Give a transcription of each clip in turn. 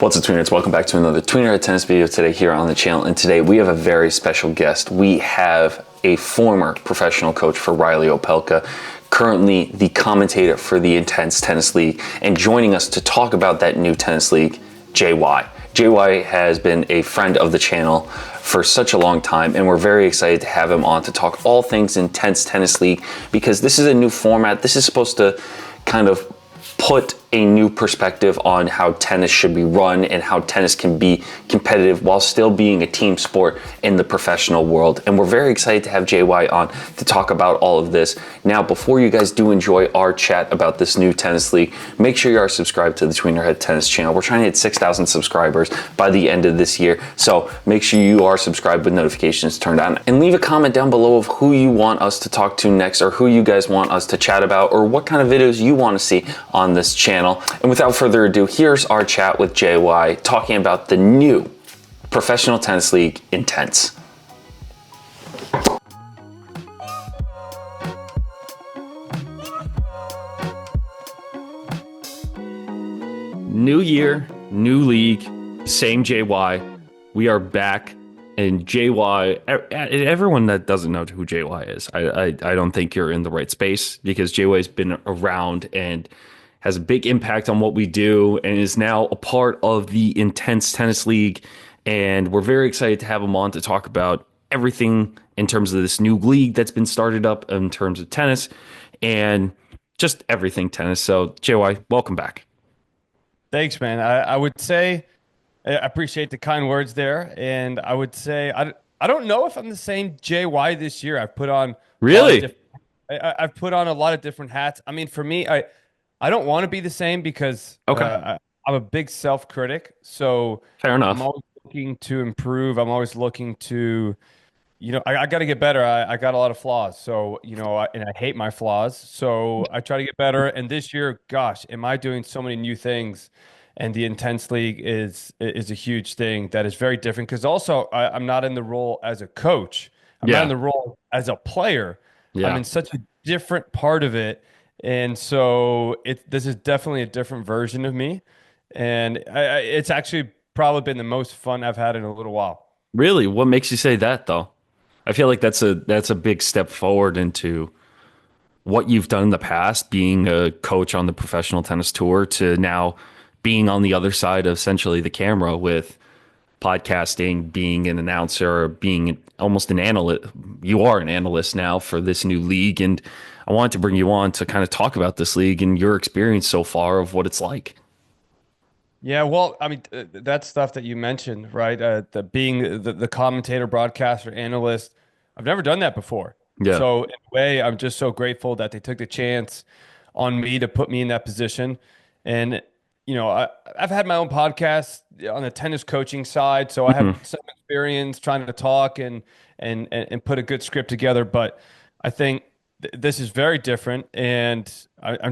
What's up, Tweeners? Welcome back to another Tweener tennis video today here on the channel. And today we have a very special guest. We have a former professional coach for Riley Opelka, currently the commentator for the Intense Tennis League, and joining us to talk about that new tennis league, JY. JY has been a friend of the channel for such a long time, and we're very excited to have him on to talk all things Intense Tennis League, because this is a new format. This is supposed to kind of put a new perspective on how tennis should be run and how tennis can be competitive while still being a team sport in the professional world. And we're very excited to have JY on to talk about all of this. Now, before you guys do enjoy our chat about this new tennis league, make sure you are subscribed to the Tweener Head Tennis channel. We're trying to hit 6,000 subscribers by the end of this year. So make sure you are subscribed with notifications turned on, and leave a comment down below of who you want us to talk to next, or who you guys want us to chat about, or what kind of videos you want to see on this channel. And without further ado, here's our chat with JY talking about the new professional tennis league, Intense. New year, new league, same JY. We are back, and JY, everyone that doesn't know who JY is, I don't think you're in the right space, because JY's been around and has a big impact on what we do and is now a part of the Intense Tennis League. And we're very excited to have him on to talk about everything in terms of this new league that's been started up in terms of tennis and just everything tennis. So JY, welcome back. Thanks, man. I would say I appreciate the kind words there. And I would say I don't know if I'm the same JY this year. I've put on Really? I've put on a lot of different hats. I mean, for me, I don't want to be the same, because I'm a big self-critic. So Fair enough. I'm always looking to improve. I'm always looking to, I got to get better. I got a lot of flaws. So, and I hate my flaws. So I try to get better. And this year, gosh, am I doing so many new things? And the Intense League is a huge thing that is very different, because also I'm not in the role as a coach. I'm not in the role as a player. Yeah. I'm in such a different part of it. And so this is definitely a different version of me. And it's actually probably been the most fun I've had in a little while. Really? What makes you say that, though? I feel like that's a big step forward into what you've done in the past, being a coach on the professional tennis tour, to now being on the other side of essentially the camera with podcasting, being an announcer, being almost an analyst. You are an analyst now for this new league, and I wanted to bring you on to kind of talk about this league and your experience so far of what it's like. Yeah, well, I mean, that stuff that you mentioned, right? The being the commentator, broadcaster, analyst. I've never done that before. Yeah. So in a way, I'm just so grateful that they took the chance on me to put me in that position. And I've had my own podcast on the tennis coaching side, so I have some experience trying to talk and put a good script together. But I think this is very different, and I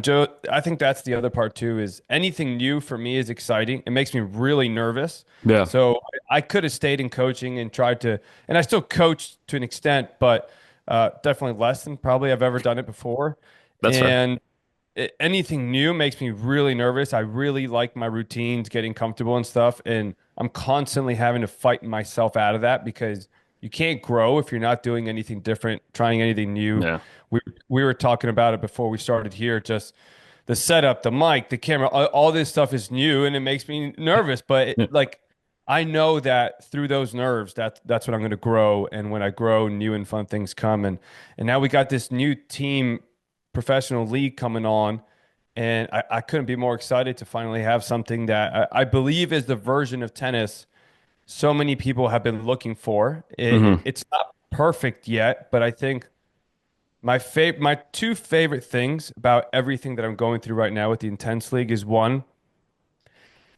think that's the other part too. Is anything new for me is exciting. It makes me really nervous. Yeah. So I could have stayed in coaching and tried to, and I still coach to an extent, but definitely less than probably I've ever done it before. That's and anything new makes me really nervous. I really like my routines, getting comfortable and stuff, and I'm constantly having to fight myself out of that, because you can't grow if you're not doing anything different, trying anything new. Yeah. We were talking about it before we started here. Just the setup, the mic, the camera, all this stuff is new, and it makes me nervous. But I know that through those nerves, that's what I'm going to grow. And when I grow, new and fun things come. And now we got this new team professional league coming on, and I couldn't be more excited to finally have something that I believe is the version of tennis so many people have been looking for. It's not perfect yet, but I think my two favorite things about everything that I'm going through right now with the Intense League is, one,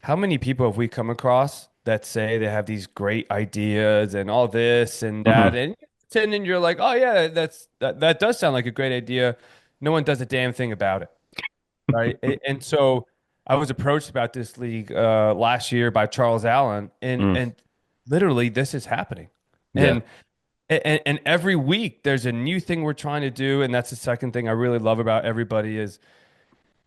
how many people have we come across that say they have these great ideas and all this and that, and then you're like, oh yeah, that does sound like a great idea. No one does a damn thing about it, right? And so I was approached about this league last year by Charles Allen, and literally this is happening. Yeah. And every week there's a new thing we're trying to do. And that's the second thing I really love about everybody is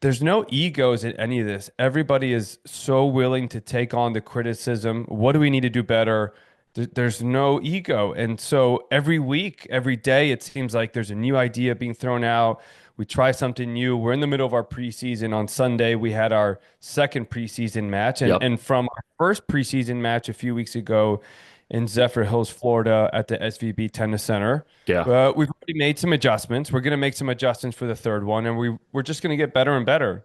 there's no egos in any of this. Everybody is so willing to take on the criticism. What do we need to do better? There's no ego. And so every week, every day, it seems like there's a new idea being thrown out. We try something new. We're in the middle of our preseason. On Sunday, we had our second preseason match. Yep. And from our first preseason match a few weeks ago in Zephyr Hills, Florida, at the SVB Tennis Center, Yeah. we've already made some adjustments. We're going to make some adjustments for the third one, and we're just going to get better and better.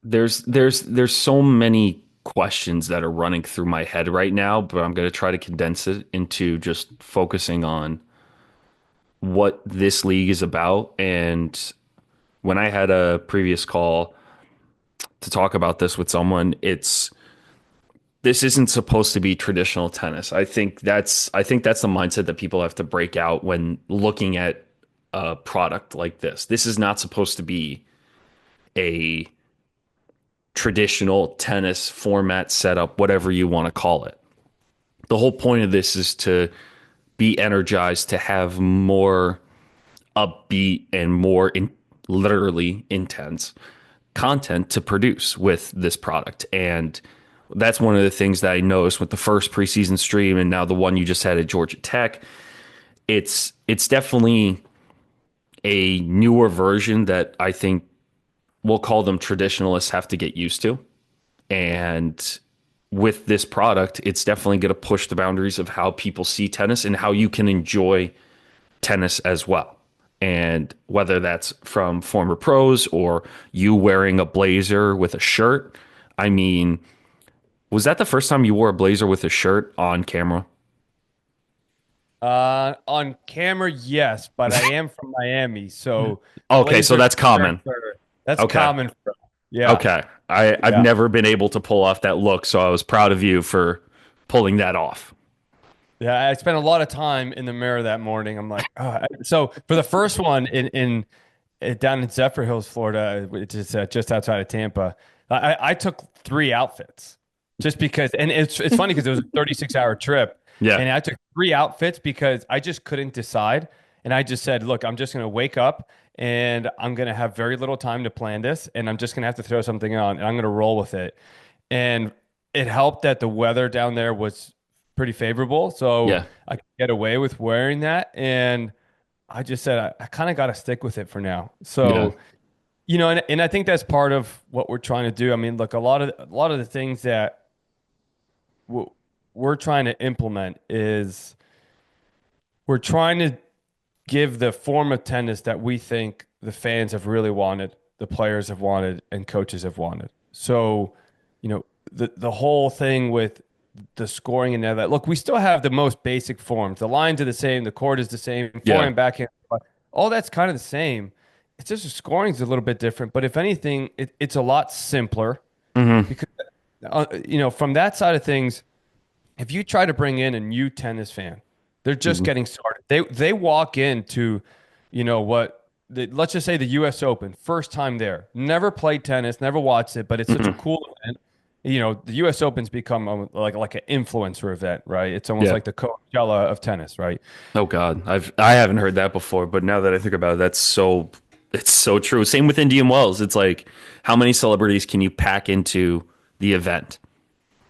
There's so many questions that are running through my head right now, but I'm going to try to condense it into just focusing on what this league is about. And when I had a previous call to talk about this with someone, this isn't supposed to be traditional tennis. I think that's the mindset that people have to break out when looking at a product like this. This is not supposed to be a traditional tennis format setup, whatever you want to call it. The whole point of this is to be energized, to have more upbeat and more literally intense content to produce with this product. And that's one of the things that I noticed with the first preseason stream and now the one you just had at Georgia Tech. It's definitely a newer version that I think we'll call them traditionalists have to get used to. And with this product, it's definitely going to push the boundaries of how people see tennis and how you can enjoy tennis as well. And whether that's from former pros or you wearing a blazer with a shirt. I mean, was that the first time you wore a blazer with a shirt on camera? On camera, yes, but I am from Miami, so Okay, so blazer that's common. shirts that's Okay. common for yeah, Okay. I've yeah. never been able to pull off that look, so I was proud of you for pulling that off. Yeah, I spent a lot of time in the mirror that morning. I'm like, oh. So for the first one down in Zephyr Hills, Florida, which is just outside of Tampa, I took three outfits just because, and it's funny because it was a 36-hour trip, Yeah. and I took three outfits because I just couldn't decide, and I just said, look, I'm just going to wake up and I'm going to have very little time to plan this, and I'm just going to have to throw something on, and I'm going to roll with it, and it helped that the weather down there was pretty favorable, so Yeah. I could get away with wearing that. And I just said I kind of got to stick with it for now. Yeah. So, and I think that's part of what we're trying to do. I mean, look, a lot of the things that w- we're trying to implement is we're trying to give the form of tennis that we think the fans have really wanted, the players have wanted, and coaches have wanted. So, the whole thing with the scoring and all that. Look, we still have the most basic forms. The lines are the same, the court is the same, Yeah. forehand, backhand, all that's kind of the same. It's just the scoring is a little bit different, but if anything, it's a lot simpler Hmm. because from that side of things, if you try to bring in a new tennis fan, they're just Hmm. getting started. They walk into, let's just say the U.S. Open, first time there, never played tennis, never watched it, but it's such a Hmm. cool event. The U.S. Open's become like an influencer event, right? It's almost Yeah. like the Coachella of tennis, right? Oh God, I haven't heard that before, but now that I think about it, it's so true. Same with Indian Wells. It's like how many celebrities can you pack into the event?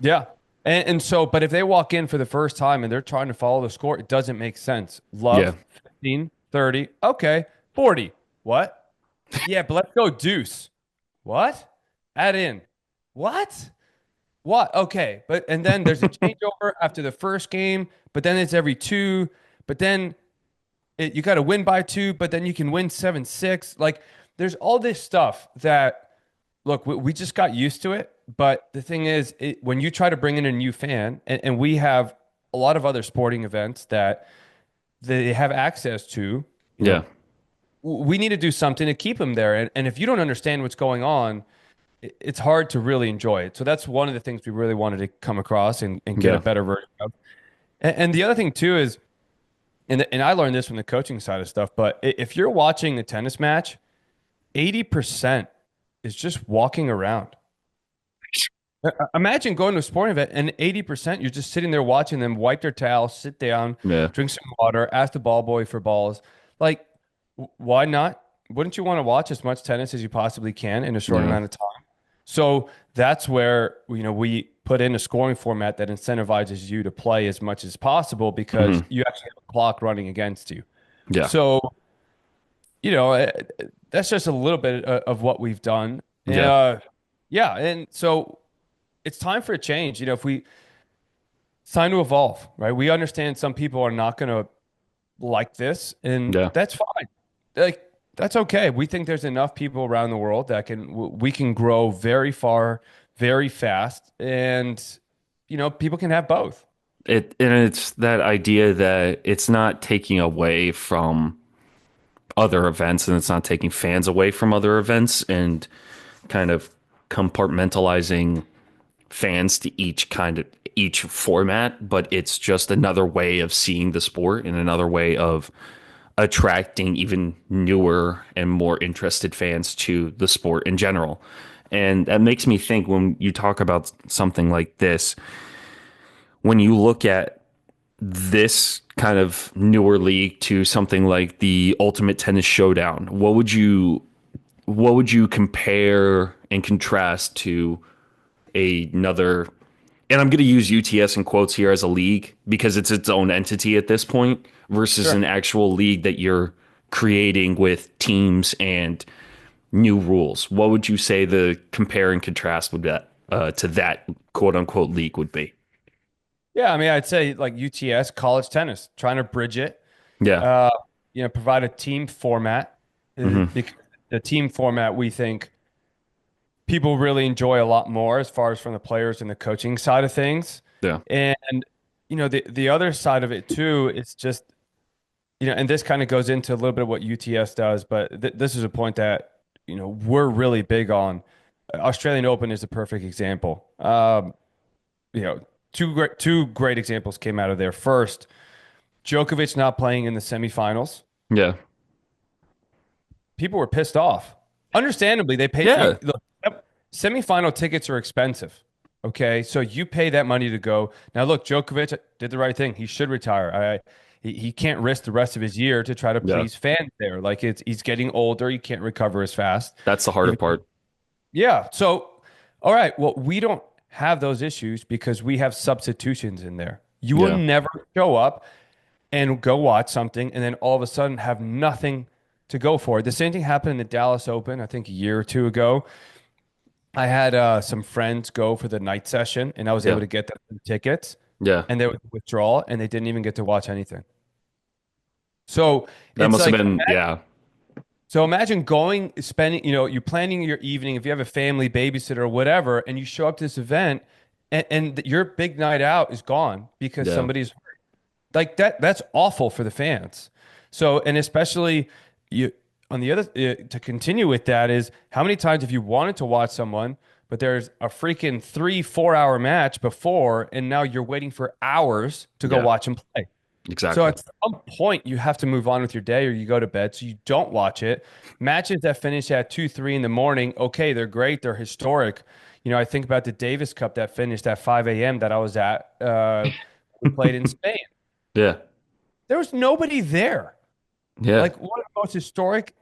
Yeah. And so, but if they walk in for the first time and they're trying to follow the score, it doesn't make sense. Yeah. Love, 15, 30, okay, 40. What? Yeah, but let's go deuce. What? Add in. What? What? Okay. And then there's a changeover after the first game, but then it's every two, but then you got to win by two, but then you can win 7-6. Like there's all this stuff that, look, we just got used to it. But the thing is, when you try to bring in a new fan, and we have a lot of other sporting events that they have access to, Yeah. we need to do something to keep them there. And if you don't understand what's going on, it's hard to really enjoy it. So that's one of the things we really wanted to come across and get a Yeah. better version of. And the other thing too is, and I learned this from the coaching side of stuff, but if you're watching a tennis match, 80% is just walking around. Imagine going to a sporting event and 80% you're just sitting there watching them wipe their towel, sit down, Yeah. drink some water, ask the ball boy for balls. Like, why not? wouldn't you want to watch as much tennis as you possibly can in a short Yeah. amount of time? So that's where, we put in a scoring format that incentivizes you to play as much as possible because Hmm. you actually have a clock running against you. Yeah. So, you know, uh, that's just a little bit of what we've done. Yeah. Yeah, and so it's time for a change. If we it's time to evolve, right? We understand some people are not going to like this, and Yeah. that's fine. Like that's okay. We think there's enough people around the world that we can grow very far, very fast, and people can have both. It's that idea that it's not taking away from other events and it's not taking fans away from other events and kind of compartmentalizing fans to each format, but it's just another way of seeing the sport and another way of attracting even newer and more interested fans to the sport in general. And that makes me think when you talk about something like this, when you look at this kind of newer league to something like the Ultimate Tennis Showdown, what would you compare and contrast to another, and I'm going to use UTS in quotes here as a league because it's its own entity at this point versus Sure. an actual league that you're creating with teams and new rules. What would you say the compare and contrast would that to that quote unquote league would be? Yeah, I mean, I'd say like UTS, college tennis, trying to bridge it. Yeah. Uh, provide a team format. Hmm. Because the team format we think people really enjoy a lot more as far as from the players and the coaching side of things. Yeah. And the other side of it too, it's just and this kind of goes into a little bit of what UTS does, but this is a point that we're really big on. Australian Open is a perfect example. You know, two great examples came out of there. First, Djokovic not playing in the semifinals. Yeah. People were pissed off. Understandably, they paid. Yeah. Look, semifinal tickets are expensive. Okay, so you pay that money to go. Now, look, Djokovic did the right thing. He should retire. He can't risk the rest of his year to try to Yeah. please fans there. Like he's getting older. He can't recover as fast. That's the harder part. Yeah. So, all right. Well, we don't have those issues because we have substitutions in there. You will Yeah. never show up and go watch something and then all of a sudden have nothing to go for. The same thing happened in the Dallas Open, I think a year or two ago. I had some friends go for the night session and I was able Yeah. to get them some tickets Yeah. and they would withdraw and they didn't even get to watch anything. So That it's must have like, been, yeah. so imagine going, spending, you're planning your evening, if you have a family babysitter or whatever, and you show up to this event and your big night out is gone because Yeah. somebody's like that's awful for the fans. So, and especially you on the other to continue with that is how many times have you wanted to watch someone, but there's a freaking 3-4 hour match before, and now you're waiting for hours to go Yeah. watch them play. So Exactly. at some point, you have to move on with your day or you go to bed. So you don't watch it. Matches that finish at 2, 3 in the morning, okay, they're great. They're historic. I think about the Davis Cup that finished at 5 a.m. that I was at. We played in Spain. Yeah. There was nobody there. Yeah. Like one of the most historic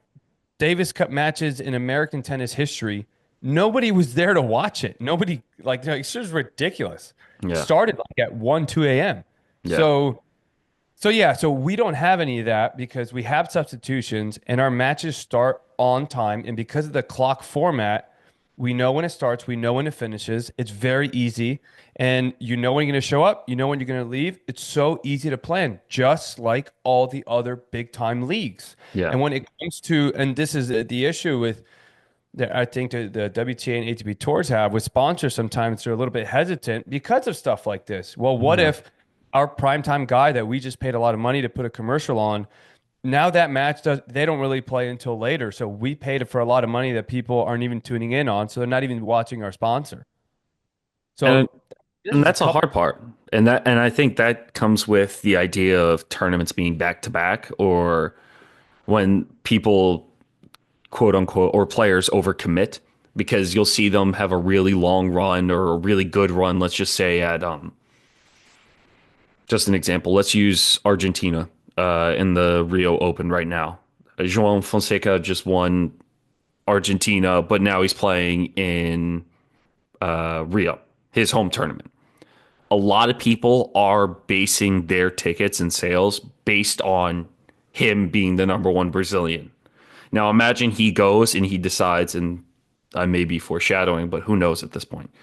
Davis Cup matches in American tennis history. Nobody was there to watch it. Nobody, it's just ridiculous. Yeah. Started like at 1, 2 a.m. Yeah. So yeah, so we don't have any of that because we have substitutions and our matches start on time. And because of the clock format, we know when it starts, we know when it finishes. It's very easy. And you know when you're going to show up, you know when you're going to leave. It's so easy to plan, just like all the other big time leagues. Yeah. And when it comes to, and this is the issue with that I think the WTA and ATP tours have with sponsors, sometimes they're a little bit hesitant because of stuff like this. Well, what Yeah. if our primetime guy that we just paid a lot of money to put a commercial on, now that match they don't really play until later. So we paid for a lot of money that people aren't even tuning in on. So they're not even watching our sponsor. And So this and is a that's a couple. hard part. And I think that comes with the idea of tournaments being back to back or when people quote unquote or players overcommit because you'll see them have a really long run or a really good run, let's just say at just an example. Let's use Argentina in the Rio Open right now. João Fonseca just won Argentina, but now he's playing in Rio, his home tournament. A lot of people are basing their tickets and sales based on him being the number one Brazilian. Now imagine he goes and he decides, and I may be foreshadowing, but who knows at this point.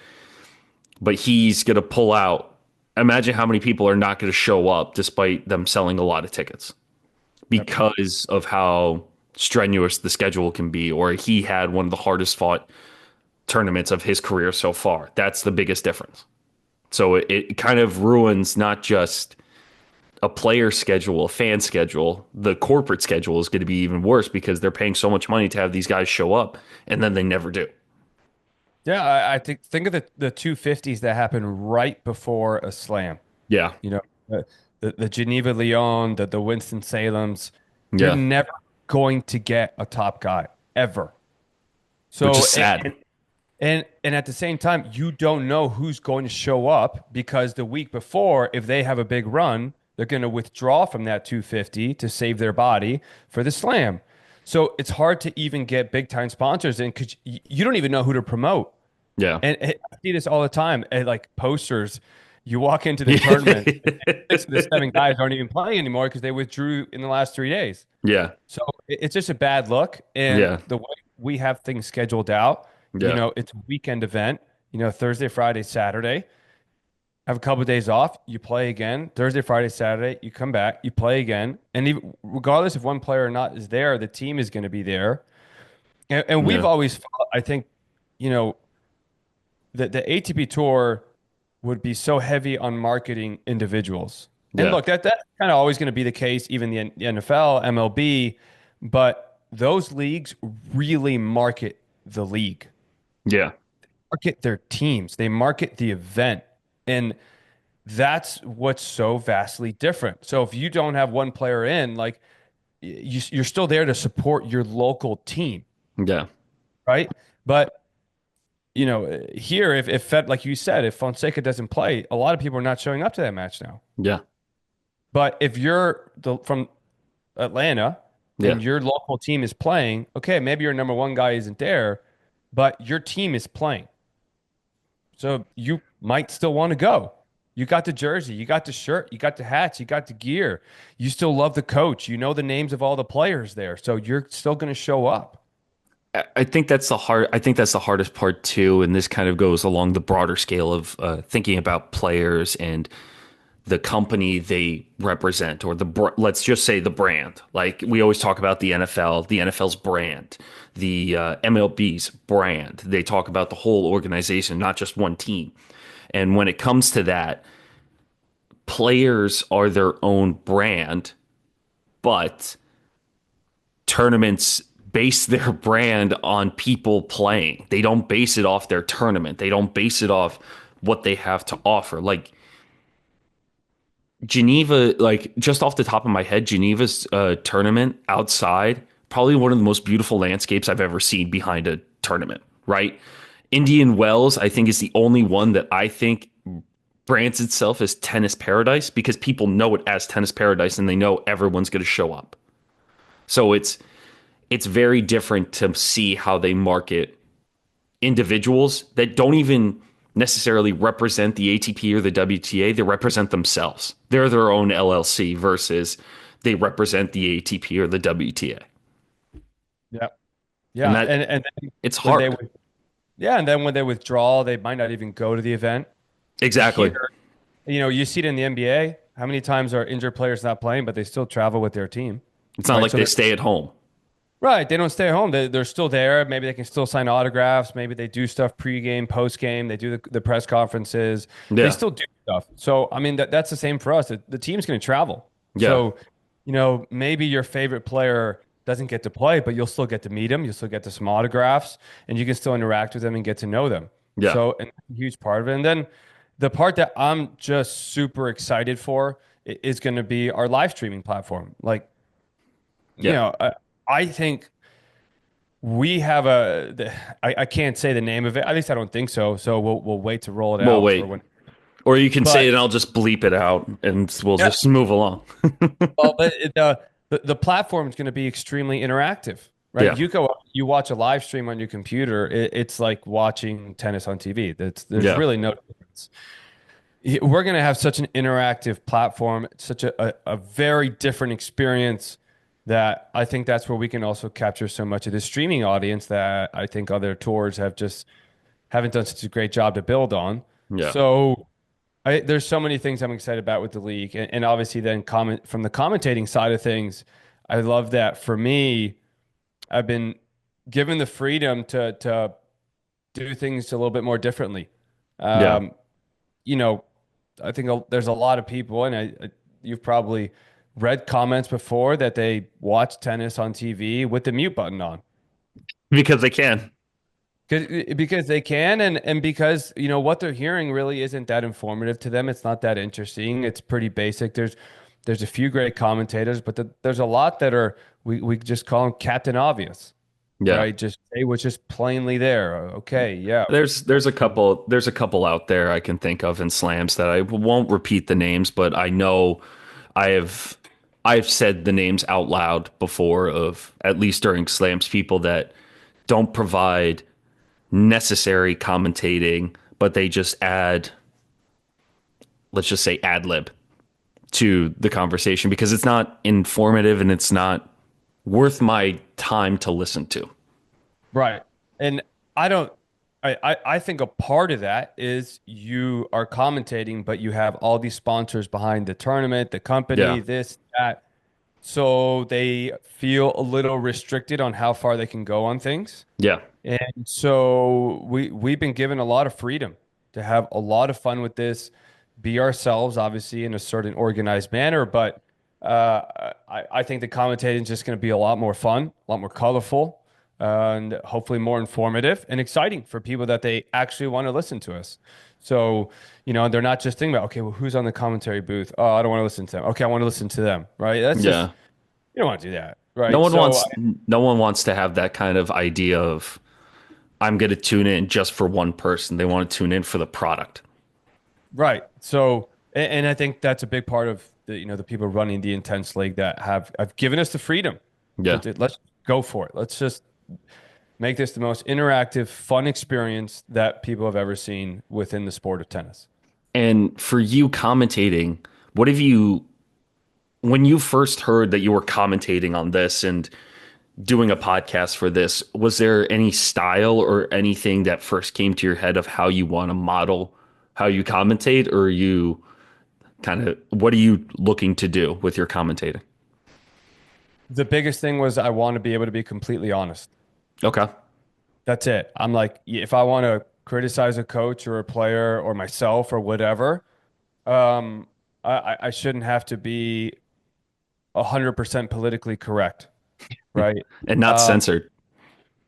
But he's going to pull out. Imagine how many people are not going to show up despite them selling a lot of tickets because of how strenuous the schedule can be, or he had one of the hardest fought tournaments of his career so far. That's the biggest difference. So it kind of ruins not just a player schedule, a fan schedule. The corporate schedule is going to be even worse because they're paying so much money to have these guys show up, and then they never do. Yeah, I think of the 250s that happen right before a slam. Yeah, You know, the Geneva Lyon, the Winston Salems, you're yeah, never going to get a top guy ever. So which is sad. and at the same time, you don't know who's going to show up because the week before, if they have a big run, they're going to withdraw from that 250 to save their body for the slam. So it's hard to even get big time sponsors in because you don't even know who to promote. Yeah, And I see this all the time. And like posters, you walk into the tournament, six of the seven guys aren't even playing anymore because they withdrew in the last 3 days. yeah, So it's just a bad look. And yeah, the way we have things scheduled out, yeah, it's a weekend event, Thursday, Friday, Saturday. Have a couple of days off, you play again. Thursday, Friday, Saturday, you come back, you play again. And even, regardless if one player or not is there, the team is going to be there. And we've yeah, always felt, I think, you know, the ATP Tour would be so heavy on marketing individuals. And yeah, look, that's kind of always going to be the case, even the NFL, MLB, but those leagues really market the league, yeah, market their teams, they market the event. And that's what's so vastly different. So if you don't have one player in, like you're still there to support your local team, yeah, right? But here, if Fed, like you said, if Fonseca doesn't play, a lot of people are not showing up to that match now. yeah, But if you're from Atlanta yeah, and your local team is playing, okay, maybe your number one guy isn't there, but your team is playing. So you might still want to go. You got the jersey, you got the shirt, you got the hats, you got the gear. You still love the coach. You know the names of all the players there. So you're still going to show up. I think that's the hard. I think that's the hardest part too, and this kind of goes along the broader scale of thinking about players and the company they represent, or let's just say the brand. Like we always talk about the NFL, the NFL's brand, the MLB's brand. They talk about the whole organization, not just one team. And when it comes to that, players are their own brand, but tournaments base their brand on people playing. They don't base it off their tournament. They don't base it off what they have to offer. Like Geneva, like just off the top of my head, Geneva's tournament outside, probably one of the most beautiful landscapes I've ever seen behind a tournament, right? Indian Wells, I think, is the only one that I think brands itself as tennis paradise because people know it as tennis paradise and they know everyone's going to show up. So it's very different to see how they market individuals that don't even necessarily represent the ATP or the WTA. They represent themselves. They're their own LLC versus they represent the ATP or the WTA. Yeah. And Yeah. that And then it's when they hard. would, yeah, and then when they withdraw, they might not even go to the event. Exactly. Here, you see it in the NBA. How many times are injured players not playing, but they still travel with their team, It's not right? like So they stay at home. right, they don't stay home. They're still there. Maybe they can still sign autographs. Maybe they do stuff pregame, postgame. They do the press conferences. They Yeah. still do stuff. So I mean, that's the same for us. The team's going to travel. Yeah. So maybe your favorite player doesn't get to play, but you'll still get to meet them. You'll still get to some autographs, and you can still interact with them and get to know them. Yeah. So and that's a huge part of it. And then the part that I'm just super excited for is going to be our live streaming platform. Like, Yeah. I think we have I can't say the name of it. At least I don't think so. So we'll wait to roll it Well, out for wait. when. Or you can say But it and I'll just bleep it out and we'll yeah, just move along. well, but the platform is going to be extremely interactive, right? Yeah. You watch a live stream on your computer, it's like watching tennis on TV. There's Yeah. really no difference. We're going to have such an interactive platform, such a very different experience that I think that's where we can also capture so much of the streaming audience that I think other tours haven't done such a great job to build on. Yeah. So there's so many things I'm excited about with the league, and obviously then comment from the commentating side of things. I love that for me, I've been given the freedom to do things a little bit more differently. Yeah. Um, you know, I think there's a lot of people, and you've probably read comments before that they watch tennis on TV with the mute button on. Because they can. Because they can, and because what they're hearing really isn't that informative to them. It's not that interesting. It's pretty basic. There's a few great commentators, but there's a lot that are we just call them Captain Obvious, Yeah. right? Just say what's just plainly there. Okay, yeah, There's a couple out there I can think of in slams that I won't repeat the names, but I know I have I've said the names out loud before of, at least during slams, people that don't provide necessary commentating, but they just add, let's just say, ad lib to the conversation because it's not informative and it's not worth my time to listen to. right. And I don't. I think a part of that is you are commentating, but you have all these sponsors behind the tournament, the company, Yeah. this, that. So they feel a little restricted on how far they can go on things. Yeah. And so we've been given a lot of freedom to have a lot of fun with this, be ourselves, obviously in a certain organized manner. But I think the commentating is just going to be a lot more fun, a lot more colorful, and hopefully more informative and exciting for people that they actually want to listen to us. So, they're not just thinking about, okay, well, who's on the commentary booth? Oh, I don't want to listen to them. Okay, I want to listen to them, right? That's just, Yeah. you don't want to do that, No right? one So, wants no one wants to have that kind of idea of I'm going to tune in just for one person. They want to tune in for the product. right. So, and I think that's a big part of the people running the Intense League that have given us the freedom. Yeah. Let's go for it. Let's just make this the most interactive, fun experience that people have ever seen within the sport of tennis. And for you commentating, what have you, when you first heard that you were commentating on this and doing a podcast for this, was there any style or anything that first came to your head of how you want to model how you commentate, or are you kind of, what are you looking to do with your commentating? The biggest thing was I want to be able to be completely honest. Okay. That's it. I'm like, if I want to criticize a coach or a player or myself or whatever, I shouldn't have to be 100% politically correct, right? And not censored.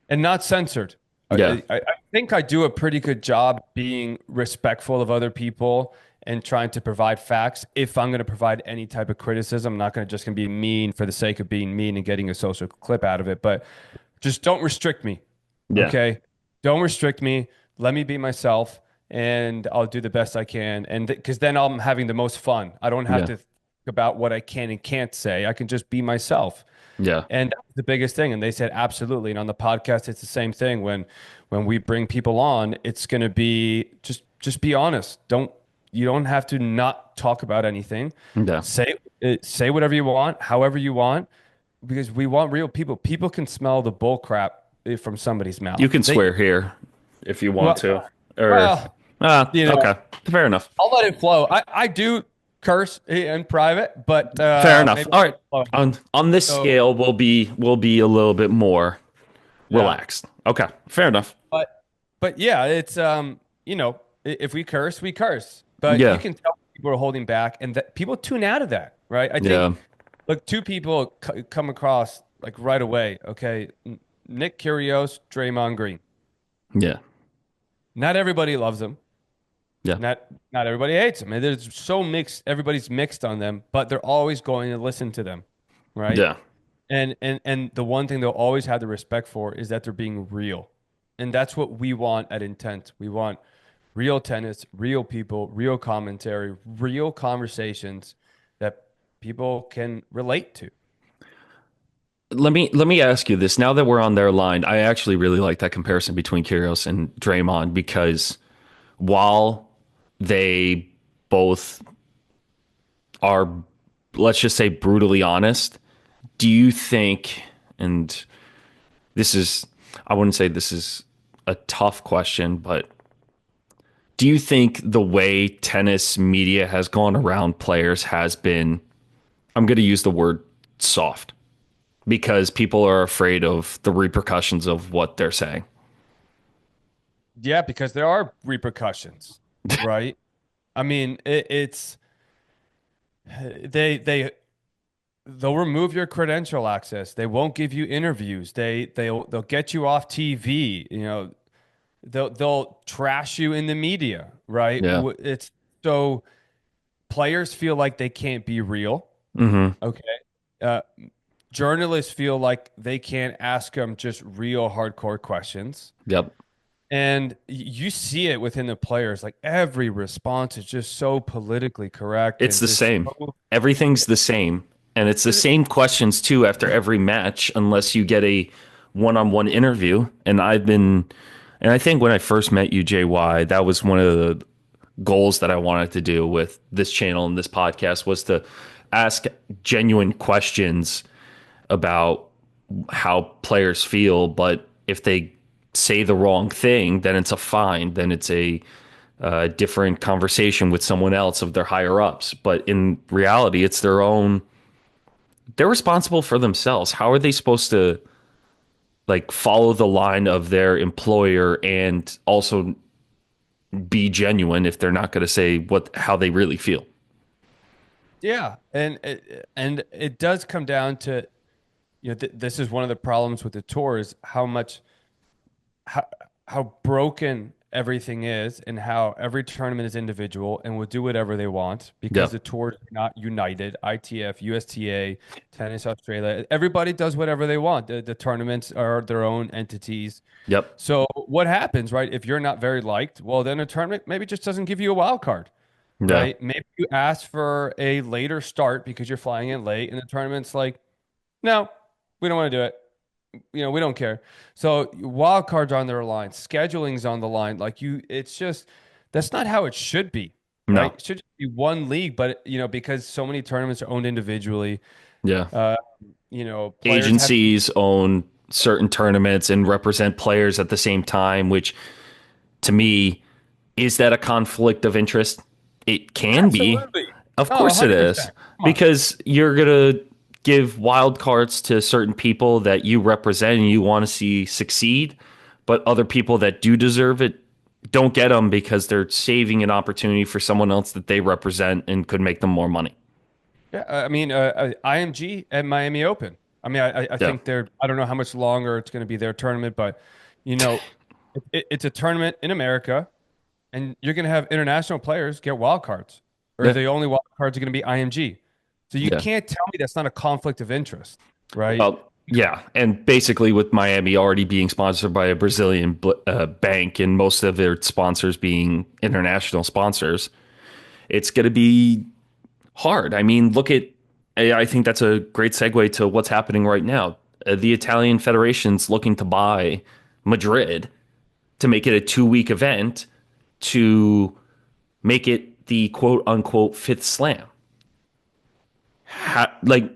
And not censored. Yeah. I think I do a pretty good job being respectful of other people and trying to provide facts. If I'm going to provide any type of criticism, I'm not going to just going to be mean for the sake of being mean and getting a social clip out of it. But just don't restrict me. Yeah. Okay. Don't restrict me. Let me be myself and I'll do the best I can. And because then I'm having the most fun. I don't have Yeah. to think about what I can and can't say. I can just be myself. Yeah. And that's the biggest thing. And they said, absolutely. And on the podcast, it's the same thing. When we bring people on, it's going to be just be honest. You don't have to not talk about anything. Yeah. Say whatever you want, however you want, because we want real people. People can smell the bull crap from somebody's mouth. You can swear here if you want to. Or, well, okay. Fair enough. I'll let it flow. I do curse in private, but Fair enough. maybe- All right. On this scale, we'll be a little bit more relaxed. Okay. Fair enough. But yeah, it's if we curse, we curse. But Yeah. you can tell people are holding back, and that people tune out of that, right? I think Yeah. look, two people come across like right away. Okay, Nick Kyrgios, Draymond Green. Yeah. Not everybody loves them. Yeah. Not everybody hates them. And there's so mixed. Everybody's mixed on them, but they're always going to listen to them, right? Yeah. And the one thing they'll always have the respect for is that they're being real, and that's what we want at Intent. We want real tennis, real people, real commentary, real conversations that people can relate to. let me ask you this. Now that we're on their line, I actually really like that comparison between Kyrgios and Draymond because while they both are, let's just say, brutally honest, do you think, and this is, I wouldn't say this is a tough question, but do you think the way tennis media has gone around players has been, I'm going to use the word soft, because people are afraid of the repercussions of what they're saying? Yeah, because there are repercussions, right? I mean, it's they'll remove your credential access. They won't give you interviews. They'll get you off TV. You know, they'll trash you in the media, right? Yeah. It's so players feel like they can't be real. Mm-hmm. Okay. Uh, Journalists feel like they can't ask them just real hardcore questions. Yep. And you see it within the players. Like every response is just so politically correct It's and the just same. so, Everything's the same. And it's the same questions too after every match, unless you get a one-on-one interview. And I think when I first met you, JY, that was one of the goals that I wanted to do with this channel and this podcast, was to ask genuine questions about how players feel. But if they say the wrong thing, then it's a fine. Then it's a different conversation with someone else of their higher ups. But in reality, it's their own. They're responsible for themselves. How are they supposed to like follow the line of their employer and also be genuine if they're not going to say how they really feel? yeah. And it does come down to, this is one of the problems with the tour is how how broken everything is and how every tournament is individual and will do whatever they want because Yep. the tour is not united. ITF, USTA, Tennis Australia, everybody does whatever they want. The tournaments are their own entities. Yep. So what happens, right? If you're not very liked, well, then a tournament maybe just doesn't give you a wild card, Yeah. right? Maybe you ask for a later start because you're flying in late, and the tournament's like, no, we don't want to do it. We don't care. So wild cards are on their line, scheduling's on the line. It's just that's not how it should be, right? No. It should just be one league, but because so many tournaments are owned individually, Yeah. uh, players have. Agencies own certain tournaments and represent players at the same time, which to me, is that a conflict of interest? It can be. Absolutely. Of Oh, course it is. 100%. Come on. Because you're going to give wild cards to certain people that you represent and you want to see succeed, but other people that do deserve it don't get them because they're saving an opportunity for someone else that they represent and could make them more money. Yeah, I mean, IMG at Miami Open. I mean, I Yeah. think I don't know how much longer it's going to be their tournament, but you know, it's a tournament in America, and you're going to have international players get wild cards, or Yeah. the only wild cards are going to be IMG. So you Yeah. can't tell me that's not a conflict of interest, right? Well, yeah, and basically with Miami already being sponsored by a Brazilian bank and most of their sponsors being international sponsors, it's going to be hard. I mean, I think that's a great segue to what's happening right now. The Italian Federation's looking to buy Madrid to make it a 2-week event to make it the quote unquote fifth slam. Like,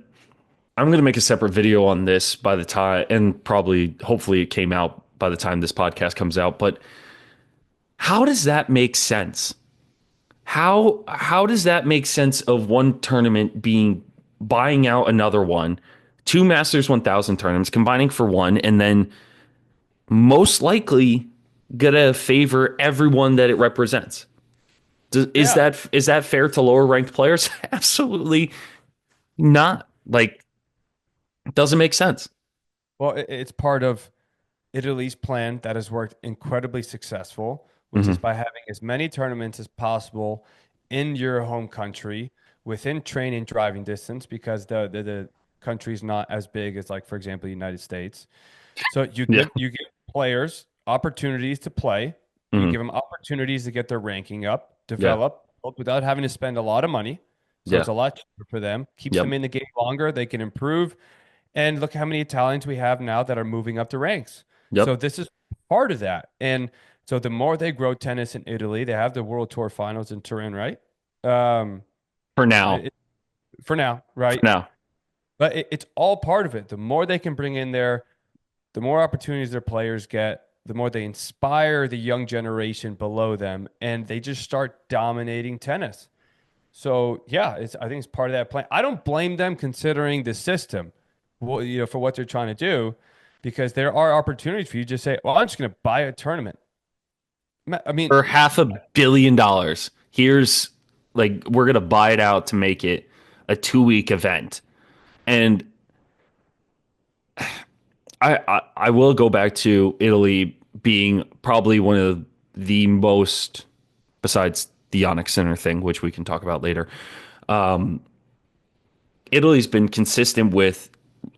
I'm going to make a separate video on this by the time, and probably, hopefully, it came out by the time this podcast comes out. But how does that make sense? How does that make sense of one tournament buying out another one, two Masters 1000 tournaments combining for one, and then most likely gonna favor everyone that it represents? Is Yeah. that fair to lower ranked players? Absolutely not. Like, it doesn't make sense. Well, it's part of Italy's plan that has worked incredibly successful, which is Hmm. by having as many tournaments as possible in your home country within train and driving distance, because the country's not as big as, like, for example, the United States. So Yeah. you give players opportunities to play. You Hmm. give them opportunities to get their ranking up, Yeah. develop without having to spend a lot of money. So Yeah. it's a lot cheaper for them. Keeps them Yep. in the game longer. They can improve. And look how many Italians we have now that are moving up the ranks. So Yep. this is part of that. And so the more they grow tennis in Italy, they have the World Tour Finals in Turin, right? Um, For now. it- for now, For right? now. But it's all part of it. The more they can bring in there, the more opportunities their players get, the more they inspire the young generation below them, and they just start dominating tennis. So yeah, I think it's part of that plan. I don't blame them considering the system, well, for what they're trying to do, because there are opportunities for you to just say, "Well, I'm just going to buy a tournament." I mean, For $500 million, here's like we're gonna buy it out to make it a 2 week event. And I will go back to Italy being probably one of the most, besides the Yonex Center thing, which we can talk about later. Italy's been consistent with,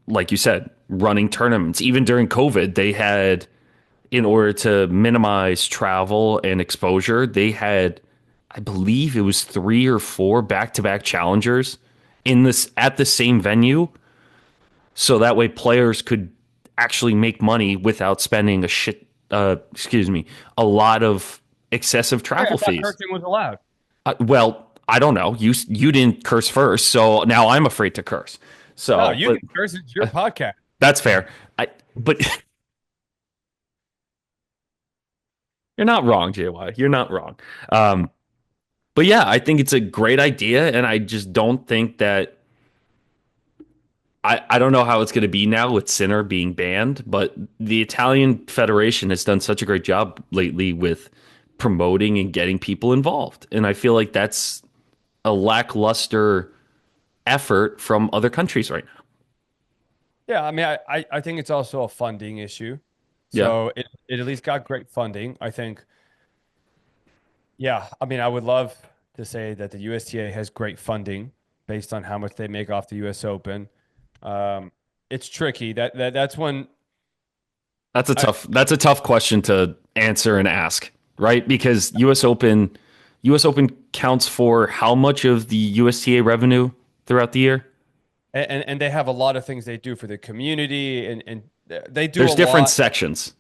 like you said, running tournaments. Even during COVID, they had, in order to minimize travel and exposure, they had, I believe it was 3 or 4 back-to-back challengers in this at the same venue, so that way players could actually make money without spending a lot of excessive yeah, I travel thought fees. cursing was allowed. Well, I don't know. You didn't curse first, so now I'm afraid to curse. No, So, you but can curse. It's your podcast. that's fair. But you're not wrong, JY. You're not wrong. Um, but yeah, I think it's a great idea, and I just don't think that I don't know how it's going to be now with Sinner being banned, but the Italian Federation has done such a great job lately with promoting and getting people involved. And I feel like that's a lackluster effort from other countries right now. Yeah, I mean, I think it's also a funding issue. Yeah. So it at least got great funding. I think, yeah, I mean, I would love to say that the USTA has great funding based on how much they make off the US Open. Um, it's tricky. That's when I That's a tough question to answer and ask, right? Because US Open counts for how much of the USTA revenue throughout the year? and they have a lot of things they do for the community and they do a There's different lot. sections.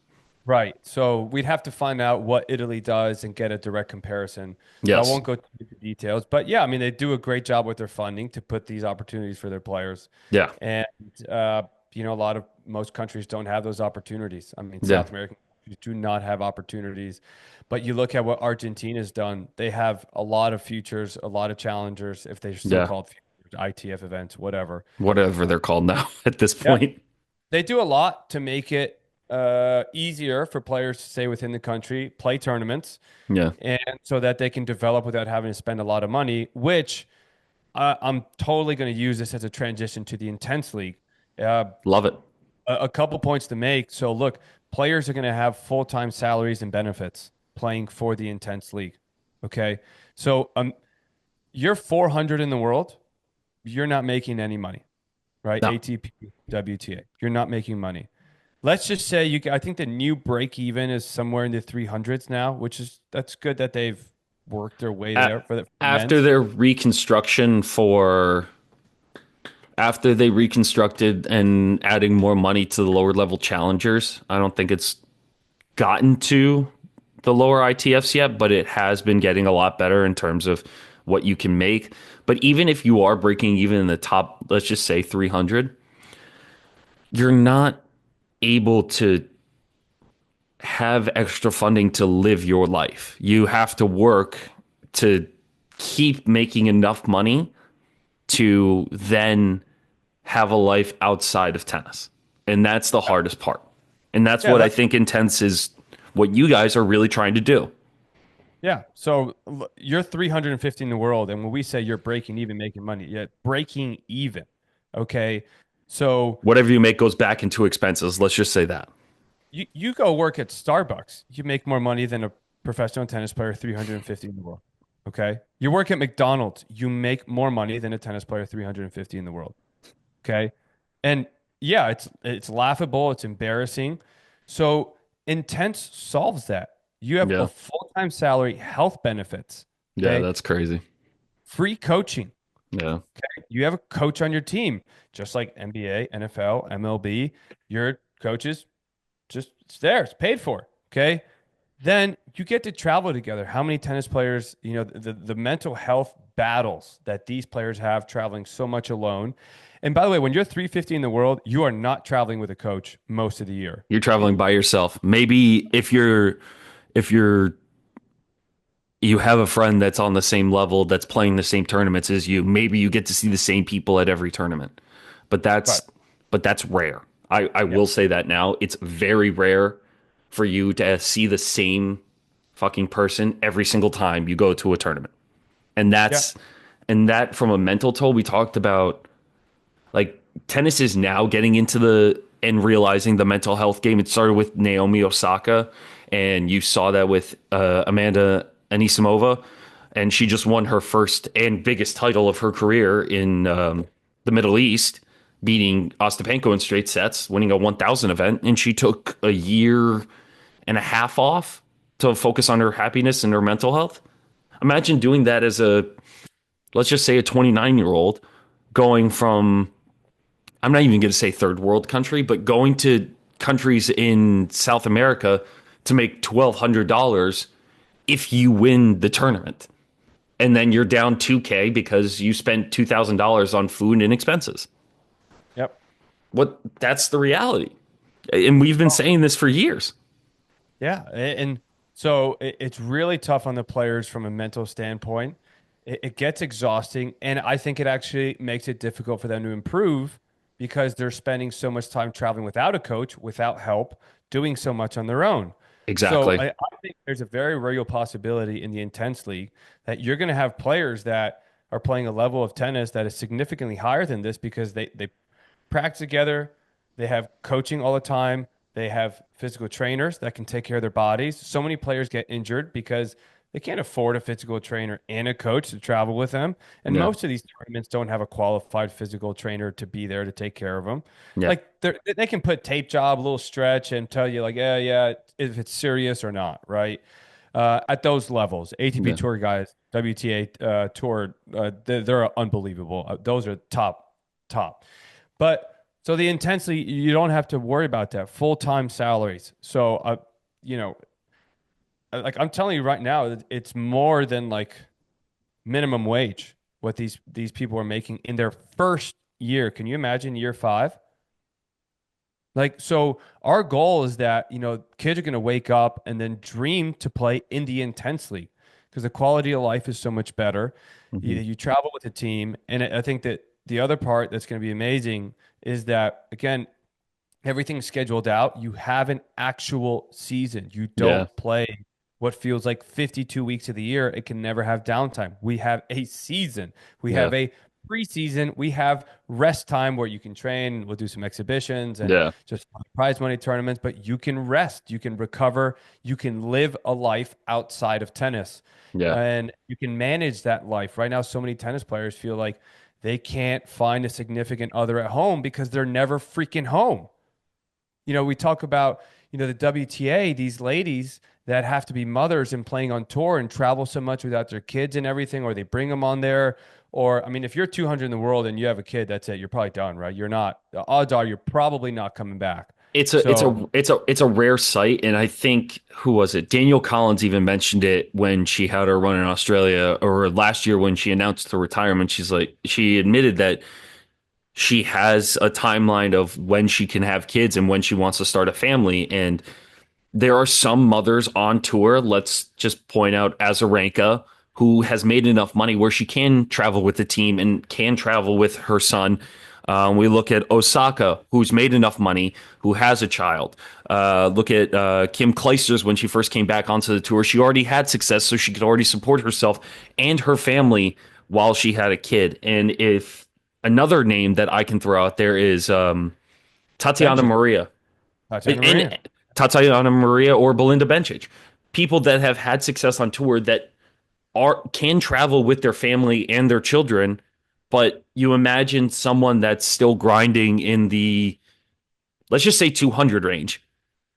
Right. So we'd have to find out what Italy does and get a direct comparison. So I Yes. won't go into details, but yeah, I mean, they do a great job with their funding to put these opportunities for their players. Yeah. And, a lot of most countries don't have those opportunities. I mean, Yeah. South American countries do not have opportunities, but you look at what Argentina's done, they have a lot of futures, a lot of challengers, if they're still Yeah. called futures, ITF events, whatever. Whatever they're called now at this Yeah, point. they do a lot to make it easier for players to stay within the country, play tournaments, Yeah. and so that they can develop without having to spend a lot of money, which I'm totally going to use this as a transition to the Intense League. Uh, Love it. a couple points to make. So, look, players are going to have full-time salaries and benefits playing for the Intense League. Okay. So, you're 400 in the world, you're not making any money, right? No. ATP, WTA, you're not making money. Let's just say I think the new break even is somewhere in the 300s now, that's good that they've worked their way there for the for After men's. their reconstruction for after they reconstructed and adding more money to the lower level challengers, I don't think it's gotten to the lower ITFs yet, but it has been getting a lot better in terms of what you can make. But even if you are breaking even in the top, let's just say 300, you're not able to have extra funding to live your life. You have to work to keep making enough money to then have a life outside of tennis. And that's the hardest part. And that's Yeah, what I think Intense is what you guys are really trying to do. yeah. So you're 350 in the world, and when we say you're breaking even, making money, yeah, breaking even. Okay. So Whatever you make goes back into expenses. Let's just say that. you go work at Starbucks, you make more money than a professional tennis player 350 in the world. Okay. You work at McDonald's, you make more money than a tennis player 350 in the world. Okay. And yeah, it's laughable, it's embarrassing. So Intense solves that. You have a Yeah. full-time salary, health benefits, Yeah, okay? that's crazy. Free coaching. Yeah. You have a coach on your team, just like NBA, NFL, MLB. Your coach is just it's there, it's paid for. Okay. Then you get to travel together. How many tennis players, the mental health battles that these players have traveling so much alone. And by the way, when you're 350 in the world, you are not traveling with a coach most of the year. You're traveling by yourself. Maybe if you're you have a friend that's on the same level that's playing the same tournaments as you, maybe you get to see the same people at every tournament. But Right. that's rare. I Yep. will say that now. It's very rare for you to see the same fucking person every single time you go to a tournament. And Yeah. that from a mental toll, we talked about like tennis is now getting into the and realizing the mental health game. It started with Naomi Osaka, and you saw that with Amanda Anisimova, and she just won her first and biggest title of her career in the Middle East, beating Ostapenko in straight sets, winning a 1,000 event, and she took a year and a half off to focus on her happiness and her mental health. Imagine doing that as a, let's just say, a 29-year-old going from, I'm not even going to say third world country, but going to countries in South America to make $1,200 if you win the tournament. And then you're down 2K because you spent $2,000 on food and expenses. Yep. That's the reality. And we've been saying this for years. Yeah, and so it's really tough on the players from a mental standpoint. It gets exhausting, and I think it actually makes it difficult for them to improve because they're spending so much time traveling without a coach, without help, doing so much on their own. So Exactly. I think there's a very real possibility in the intense league that you're going to have players that are playing a level of tennis that is significantly higher than this because they practice together. They have coaching all the time. They have physical trainers that can take care of their bodies. So many players get injured because they can't afford a physical trainer and a coach to travel with them. And Yeah. most of these tournaments don't have a qualified physical trainer to be there to take care of them. Yeah. Like they can put tape job, a little stretch, and tell you like, yeah, if it's serious or not, right? At those levels, ATP Yeah. Tour guys, WTA Tour, they're unbelievable. Those are top. But so the intensity, you don't have to worry about that. Full-time salaries. So, you know, like I'm telling you right now, it's more than like minimum wage what these people are making in their first year. Can you imagine year five? Like, so our goal is that, kids are going to wake up and then dream to play in the intense league because the quality of life is so much better. Mhm. You travel with a team. And I think that the other part that's going to be amazing is that, again, everything's scheduled out. You have an actual season. You Yeah. don't play what feels like 52 weeks of the year. It can never have downtime. We have a season. We Yeah. have a preseason. We have rest time where you can train. We'll do some exhibitions and Yeah. just prize money tournaments, but you can rest, you can recover, you can live a life outside of tennis, Yeah. and you can manage that life. Right now, so many tennis players feel like they can't find a significant other at home because they're never freaking home. We talk about, the WTA, these ladies that have to be mothers and playing on tour and travel so much without their kids and everything, or they bring them on there. Or, I mean, if you're 200 in the world and you have a kid, that's it. You're probably done, right? You're not, the odds are you're probably not coming back. So, It's a rare sight, and I think, who was it? Daniel Collins even mentioned it when she had her run in Australia, or last year when she announced her retirement. She admitted that she has a timeline of when she can have kids and when she wants to start a family. And there are some mothers on tour, let's just point out Azarenka, who has made enough money where she can travel with the team and can travel with her son. We look at Osaka, who's made enough money, who has a child. Look at Kim Clijsters when she first came back onto the tour. She already had success, so she could already support herself and her family while she had a kid. And if another name that I can throw out there is Tatiana Benji, Maria. Tatiana And Maria. Tatiana Maria or Belinda Bencic, people that have had success on tour that can travel with their family and their children, but you imagine someone that's still grinding in the, let's just say, 200 range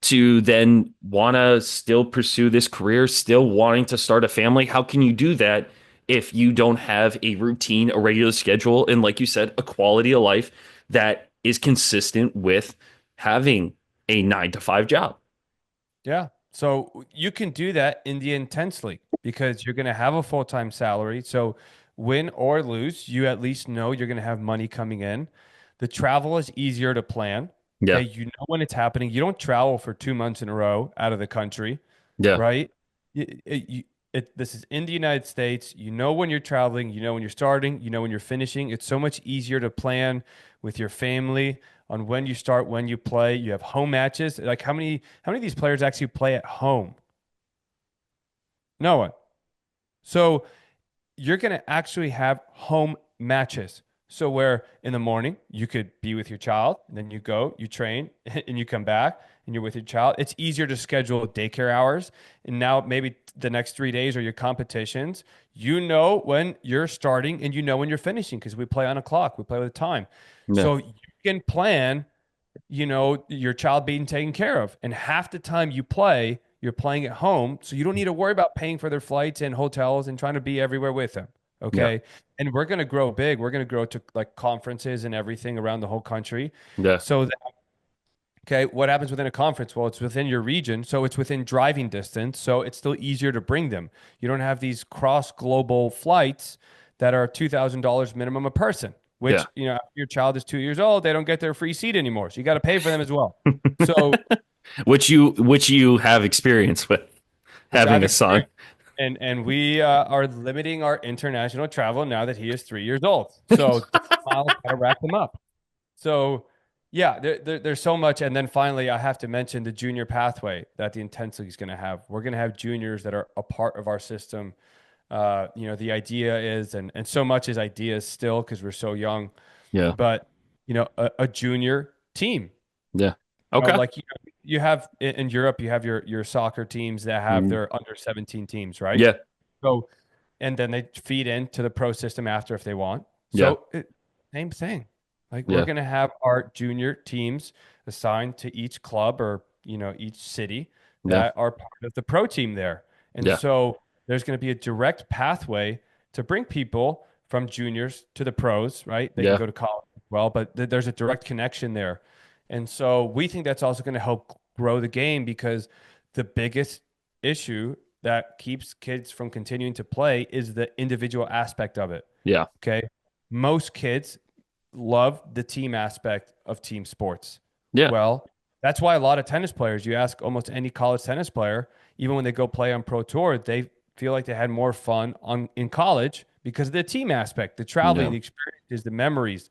to then want to still pursue this career, still wanting to start a family. How can you do that if you don't have a routine, a regular schedule, and like you said, a quality of life that is consistent with having a 9 to 5 job. Yeah. So you can do that in the intense league because you're going to have a full-time salary. So win or lose, you at least know you're going to have money coming in. The travel is easier to plan. Okay. Yeah. You know when it's happening. You don't travel for 2 months in a row out of the country, Yeah. right? This is in the United States. You know when you're traveling, you know when you're starting, you know when you're finishing. It's so much easier to plan with your family on when you start, when you play. You have home matches. Like how many of these players actually play at home? No one. So you're going to actually have home matches. So where in the morning you could be with your child, and then you go, you train, and you come back and you're with your child. It's easier to schedule daycare hours. And now maybe the next 3 days are your competitions. You know when you're starting and you know when you're finishing because we play on a clock. We play with time. Yeah. So you can plan, your child being taken care of. And half the time you play, you're playing at home. So you don't need to worry about paying for their flights and hotels and trying to be everywhere with them. Yeah. Okay. And we're going to grow big. We're going to grow to like conferences and everything around the whole country. Yeah. So, okay, what happens within a conference? Well, it's within your region. So it's within driving distance. So it's still easier to bring them. You don't have these cross global flights that are $2,000 minimum a person, Yeah. which, if your child is 2 years old, they don't get their free seat anymore. So you got to pay for them as well. So Which you have experience with which having I've a son. experienced. And we are limiting our international travel now that he is 3 years old. So miles got to rack them up. So yeah, there's so much. And then finally, I have to mention the junior pathway that the intensity is going to have. We're going to have juniors that are a part of our system. The idea is, and so much is ideas still because we're so young, Yeah. but a junior team. Yeah. Okay. Like you have in Europe, you have your soccer teams that have Mm, their under 17 teams, right? yeah. So, and then they feed into the pro system after if they want. Yeah. So, same thing. Like we're Yeah. going to have our junior teams assigned to each club or, each city Yeah. that are part of the pro team there. And Yeah. so there's going to be a direct pathway to bring people from juniors to the pros, right? They can Yeah. go to college as well, but there's a direct connection there. And so we think that's also going to help grow the game because the biggest issue that keeps kids from continuing to play is the individual aspect of it. Yeah. Okay. Most kids love the team aspect of team sports. Yeah. Well, that's why a lot of tennis players, you ask almost any college tennis player, even when they go play on Pro Tour, they feel like they had more fun in college because of the team aspect, the traveling, Yeah. the experiences, the memories.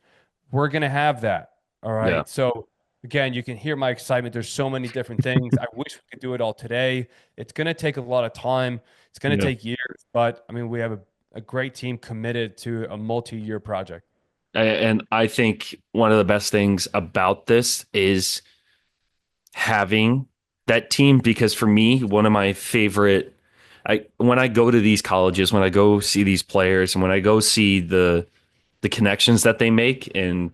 We're going to have that. All Yeah. right. So again, you can hear my excitement. There's so many different things. I wish we could do it all today. It's going to take a lot of time. It's going to Yeah. take years, but I mean, we have a great team committed to a multi-year project. And I think one of the best things about this is having that team because for me, one of my favorite when I go to these colleges, when I go see these players and when I go see the connections that they make and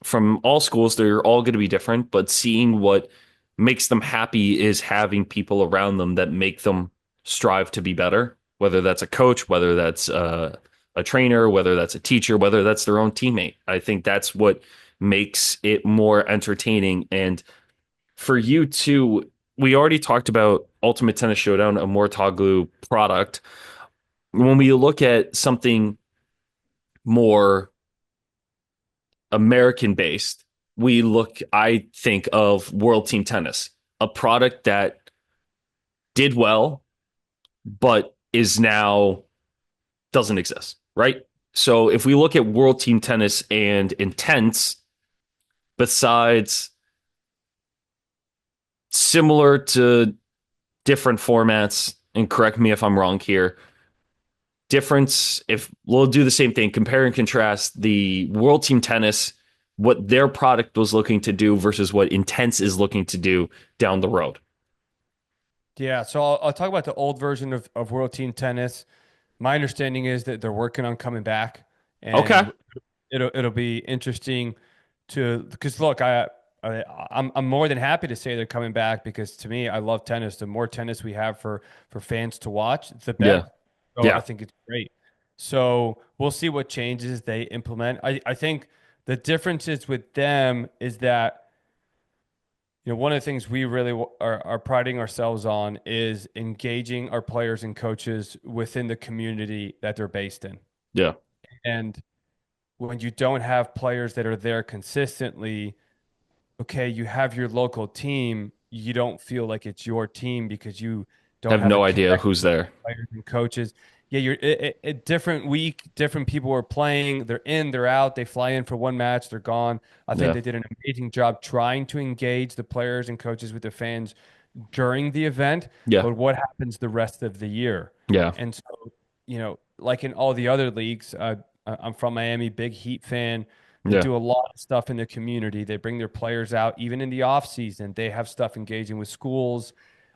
from all schools, they're all going to be different, but seeing what makes them happy is having people around them that make them strive to be better, whether that's a coach, whether that's a trainer, whether that's a teacher, whether that's their own teammate. I think that's what makes it more entertaining. And for you too, we already talked about Ultimate Tennis Showdown, a Mortoglu product. When we look at something more American based, I think of World Team Tennis, a product that did well, but is now doesn't exist, right? So if we look at World Team Tennis and Intense, besides similar to different formats, and correct me if I'm wrong here, difference, if we'll do the same thing, compare and contrast the World Team Tennis, what their product was looking to do versus what Intense is looking to do down the road. Yeah, so I'll talk about the old version of World Team Tennis. My understanding is that they're working on coming back, Okay. and it'll be interesting because look, I'm more than happy to say they're coming back because to me, I love tennis. The more tennis we have for fans to watch, the Yeah. better. So I Yeah. think it's great. So we'll see what changes they implement. I think the differences with them is that, one of the things we really are priding ourselves on is engaging our players and coaches within the community that they're based in. Yeah. And when you don't have players that are there consistently, okay, you have your local team, you don't feel like it's your team because you don't Have have a no idea connection who's there. with players and coaches. Yeah, you're a different week, different people are playing, they're in, they're out, they fly in for one match, they're gone. I think Yeah. they did an amazing job trying to engage the players and coaches with the fans during the event, Yeah. but what happens the rest of the year? Yeah. And so, like in all the other leagues, I'm from Miami, big Heat fan. They Yeah. do a lot of stuff in the community. They bring their players out, even in the off season. They have stuff engaging with schools,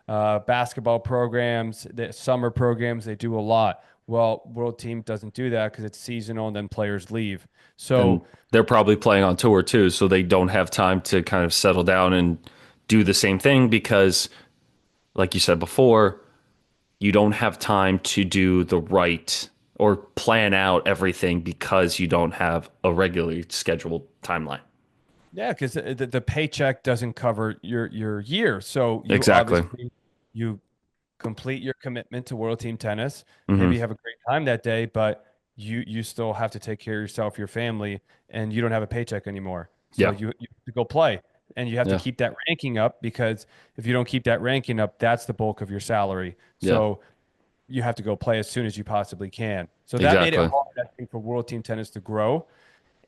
basketball programs, the summer programs. They do a lot. Well, World Team doesn't do that because it's seasonal and then players leave. And So they're probably playing on tour too, so they don't have time to kind of settle down and do the same thing because, like you said before, you don't have time to do the right or plan out everything because you don't have a regularly scheduled timeline. yeah, because the paycheck doesn't cover your year. So you Exactly. obviously you complete your commitment to World Team Tennis. Hmm. Maybe you have a great time that day, but you still have to take care of yourself, your family, and you don't have a paycheck anymore. So Yeah. you have to go play, and you have to Yeah. keep that ranking up because if you don't keep that ranking up, that's the bulk of your salary. Yeah. So you have to go play as soon as you possibly can. So that made it Exactly. hard, I think, for World Team Tennis to grow.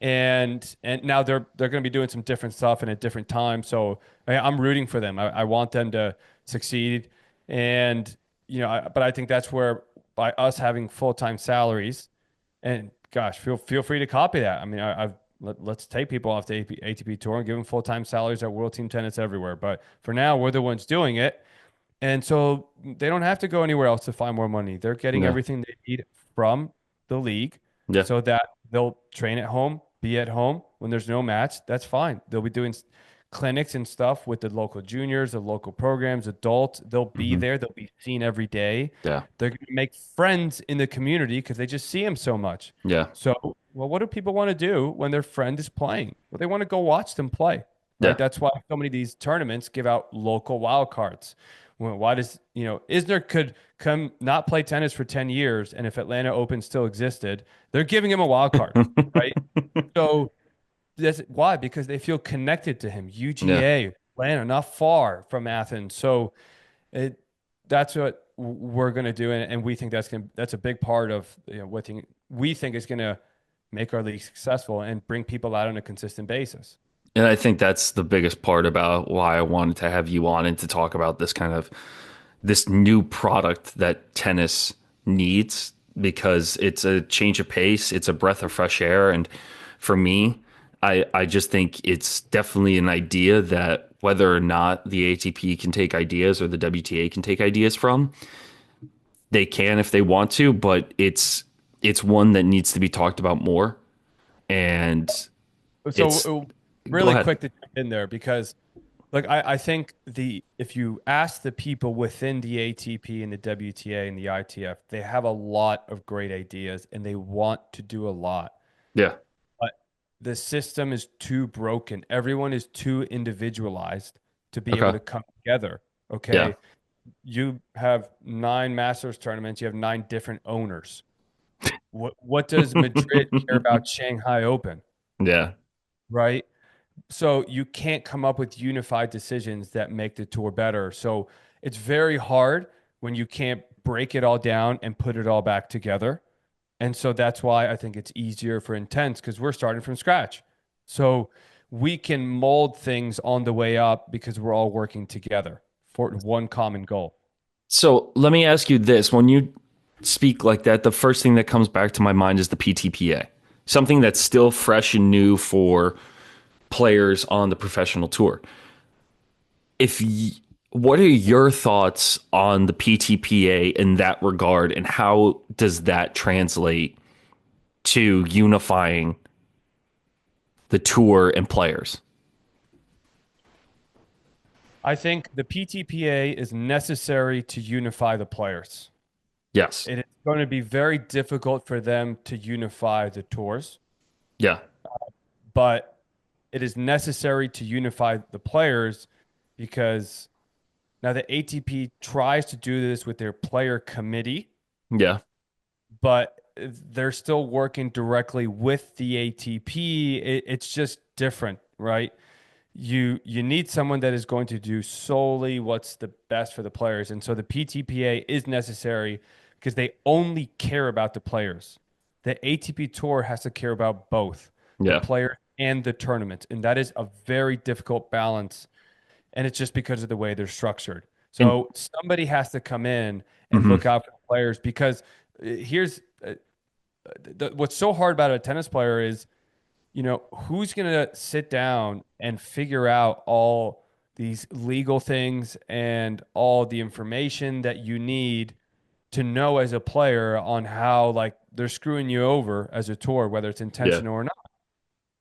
And now they're going to be doing some different stuff in a different time. So I'm rooting for them. I want them to succeed. And but I think that's where by us having full-time salaries, and gosh, feel free to copy that. I mean, let's take people off the ATP tour and give them full-time salaries at World Team Tennis everywhere. But for now, we're the ones doing it. And so they don't have to go anywhere else to find more money. They're getting Yeah. everything they need from the league Yeah. so that they'll train at home, be at home when there's no match. That's fine. They'll be doing clinics and stuff with the local juniors, the local programs, adults. They'll be Hmm. there. They'll be seen every day. Yeah. They're going to make friends in the community because they just see them so much. Yeah. So, well, what do people want to do when their friend is playing? Well, they want to go watch them play, right? Yeah. That's why so many of these tournaments give out local wild cards. Well, why does, Isner could come not play tennis for 10 years, and if Atlanta Open still existed, they're giving him a wild card, right? So that's why, because they feel connected to him. Yeah. UGA, Atlanta, not far from Athens. So that's what we're going to do, and we think that's a big part of what we think is going to make our league successful and bring people out on a consistent basis. And I think that's the biggest part about why I wanted to have you on and to talk about this new product that tennis needs, because it's a change of pace, it's a breath of fresh air. And for me, I just think it's definitely an idea that whether or not the ATP can take ideas or the WTA can take ideas from, they can if they want to, but it's one that needs to be talked about more. And it's So go really ahead. quick to jump in there because I think if you ask the people within the ATP and the WTA and the ITF, they have a lot of great ideas and they want to do a lot. Yeah. But the system is too broken. Everyone is too individualized to be able Okay. to come together. Yeah. Okay. You have 9 Masters tournaments, you have 9 different owners. What does Madrid care about Shanghai Open? Yeah. Right? So you can't come up with unified decisions that make the tour better. So it's very hard when you can't break it all down and put it all back together. And so that's why I think it's easier for Intense because we're starting from scratch. So we can mold things on the way up because we're all working together for one common goal. So let me ask you this. When you speak like that, the first thing that comes back to my mind is the PTPA, something that's still fresh and new for players on the professional tour. What are your thoughts on the PTPA in that regard, and how does that translate to unifying the tour and players? I think the PTPA is necessary to unify the players. Yes. It is going to be very difficult for them to unify the tours, Yeah. but it is necessary to unify the players because now the ATP tries to do this with their player committee, Yeah. but they're still working directly with the ATP. It's just different, right? You need someone that is going to do solely what's the best for the players. And so the PTPA is necessary because they only care about the players. The ATP Tour has to care about both the Yeah. player and the tournament. And that is a very difficult balance. And it's just because of the way they're structured. And So somebody has to come in and mhm. look out for the players because here's what's so hard about a tennis player is who's going to sit down and figure out all these legal things and all the information that you need to know as a player on how like they're screwing you over as a tour, whether it's Yeah, intentional or not.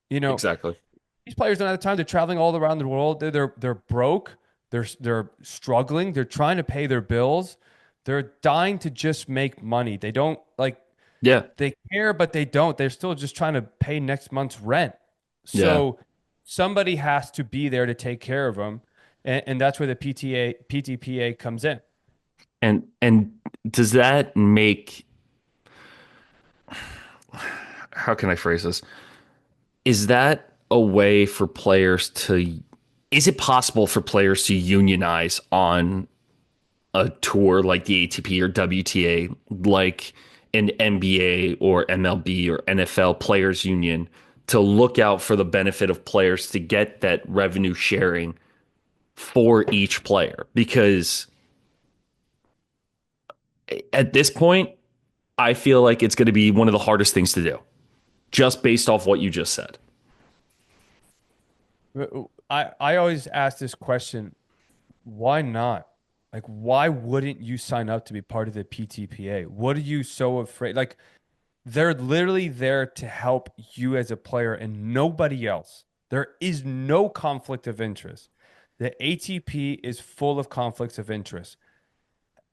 You know, exactly. these players don't have the time. They're traveling all around the world. They're broke. They're struggling. They're trying to pay their bills. They're dying to just make money. They don't like Yeah. they care, but they don't. They're still just trying to pay next month's rent. Yeah. So somebody has to be there to take care of them, and that's where the PTPA comes in. And does that make, how can I phrase this? Is that a way for players to, is it possible for players to unionize on a tour like the ATP or WTA, like an NBA or MLB or NFL players union, to look out for the benefit of players to get that revenue sharing for each player? Because at this point, I feel like it's going to be one of the hardest things to do, just based off what you just said. I always ask this question: why not? Like, why wouldn't you sign up to be part of the PTPA? What are you so afraid? Like, they're literally there to help you as a player and nobody else. There is no conflict of interest. The ATP is full of conflicts of interest.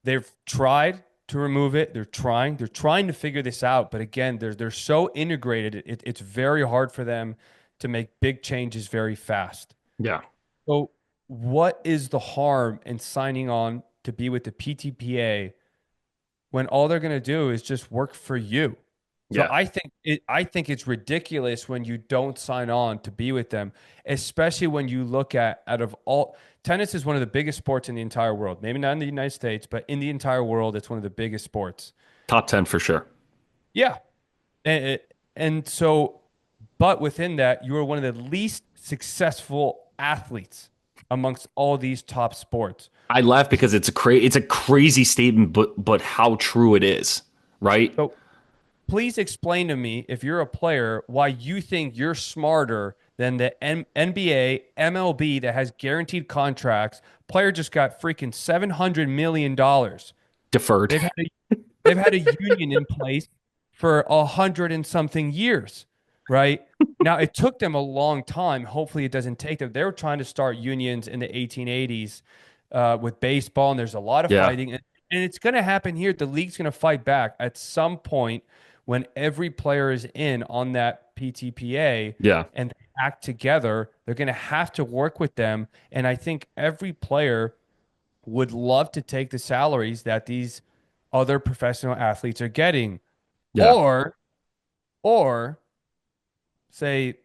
They've tried to remove it. They're trying to figure this out. But again, they're so integrated. It's very hard for them to make big changes very fast. Yeah. So, what is the harm in signing on to be with the PTPA when all they're going to do is just work for you? So Yeah. I think it's ridiculous when you don't sign on to be with them, especially when you look at out of all tennis is one of the biggest sports in the entire world. Maybe not in the United States, but in the entire world, it's one of the biggest sports. Top 10 for sure. Yeah. And so, but within that, you are one of the least successful athletes amongst all these top sports. I laugh because it's a crazy statement, but how true it is, right? So please explain to me, if you're a player, why you think you're smarter than the NBA, MLB that has guaranteed contracts. Player just got freaking $700 million. Deferred. They've had a union in place for 100 and something years, right? Now it took them a long time. Hopefully, it doesn't take them. They were trying to start unions in the 1880s with baseball, and there's a lot of Yeah. fighting, and it's going to happen here. The league's going to fight back at some point when every player is in on that PTPA Yeah. and they act together. They're going to have to work with them, and I think every player would love to take the salaries that these other professional athletes are getting, Yeah. or say,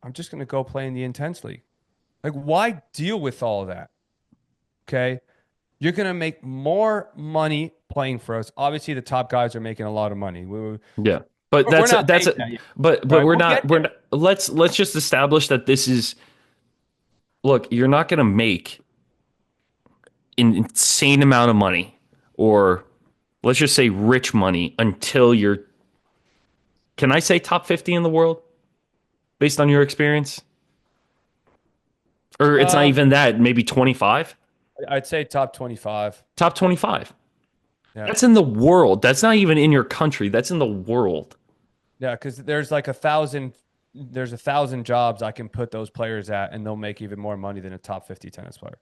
I'm just going to go play in the intense league. Like, why deal with all of that? Okay. You're going to make more money playing for us. Obviously, the top guys are making a lot of money. Yeah. But We're that's not that's paying that yet, but right? we're We'll not get we're there. not, let's just establish that this is, look, you're not going to make an insane amount of money, or let's just say rich money, until you're, can I say top 50 in the world based on your experience? Or it's not Um, even that, maybe 25? I'd say top 25. Top 25. Yeah. That's in the world. That's not even in your country. That's in the world. Yeah. Because there's 1,000 jobs I can put those players at, and they'll make even more money than a top 50 tennis player.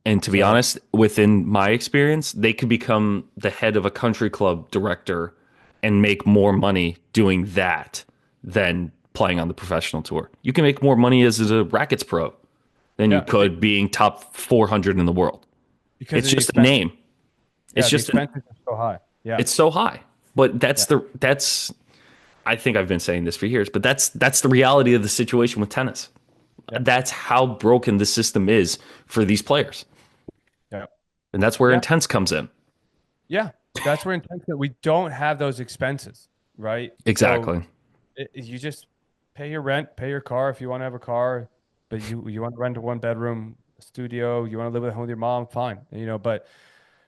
And to be honest, within my experience, they could become the head of a country club director and make more money doing that than playing on the professional tour. You can make more money as a rackets pro than you could being top 400 in the world. Because It's just a name. Yeah, It's just the expenses are so high. Yeah, it's so high. But that's I think I've been saying this for years, but that's the reality of the situation with tennis. That's how broken the system is for these players. Yeah. And that's where intense comes in. Yeah, that's where intense. We don't have those expenses, right? Exactly. So you just pay your rent, pay your car if you want to have a car, but you want to rent a 1 bedroom studio, you want to live at home with your mom, fine, but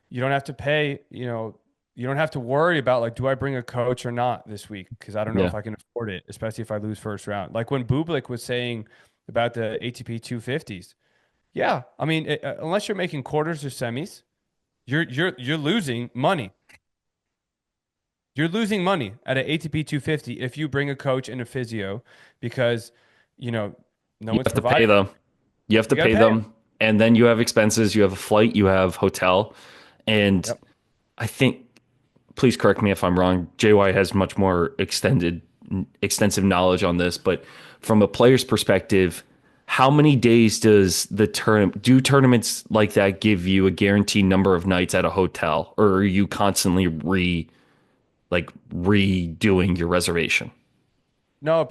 you don't have to pay, you don't have to worry about like, do I bring a coach or not this week? Because I don't know if I can afford it, especially if I lose first round. Like when Bublik was saying about the ATP 250s. Yeah, I mean, unless you're making quarters or semis, you're losing money. You're losing money at an ATP 250 if you bring a coach and a physio because, no You one's have to pay providing. them. You have to pay them. And then you have expenses. You have a flight. You have hotel. And I think, please correct me if I'm wrong, JY has much more extensive knowledge on this. But from a player's perspective, how many days does do tournaments like that give you a guaranteed number of nights at a hotel? Or are you constantly redoing your reservation? No,